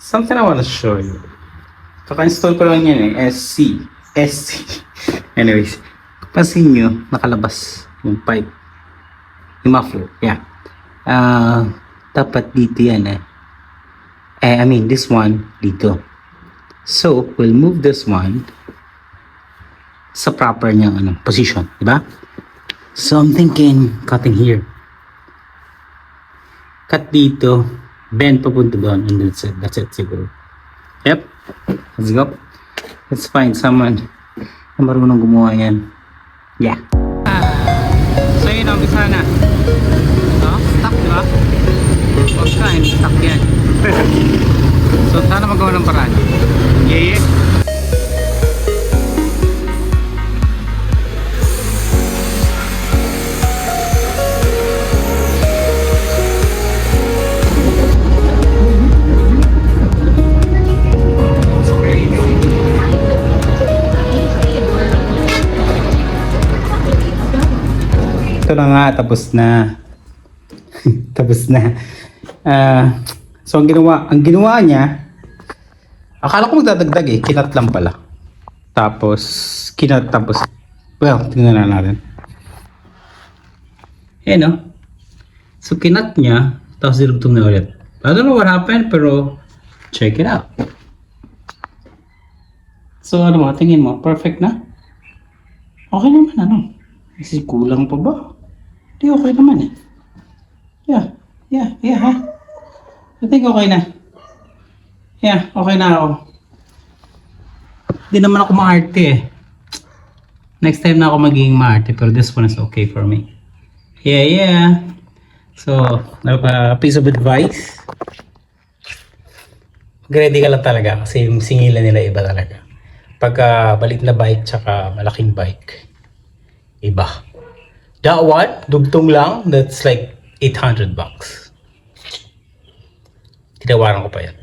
something I wanna show you. Kaka-install ko lang yan SC. Anyways, pansin nyo, nakalabas yung pipe. Yung muffler, yeah. Dapat dito yan I mean, this one, dito. So, we'll move this one sa proper niyang position, di ba? So, I'm thinking, cutting here. Cut dito, bend papunta doon, and that's it siguro. Yep, let's go. Let's find someone na marunong gumawa yan. Yeah. So yun, umpisa na. Stuck, di ba? Pagkain, stuck yan. So sana magawa ng paraan. Yeah. Ito na nga, tapos na. Tapos na. So ang ginawa niya, akala ko magdadagdag kinat lang pala. Tapos well, tingnan na natin. So kinat niya, tapos dirugtong na ulit. I don't know what happened, pero check it out. So ano mo, tingin mo, perfect na? Okay naman, Kasi kulang pa ba? Di okay naman Yeah, ha? I think okay na. Yeah, okay na ako. Di naman ako maarte Next time na ako magiging maarte, pero this one is okay for me. Yeah. So, piece of advice. Ready ka lang talaga kasi yung singilan nila iba talaga. Pagka balit na bike tsaka malaking bike, iba. That one, dugtong lang, that's like $800. Tinawaran ko pa yan.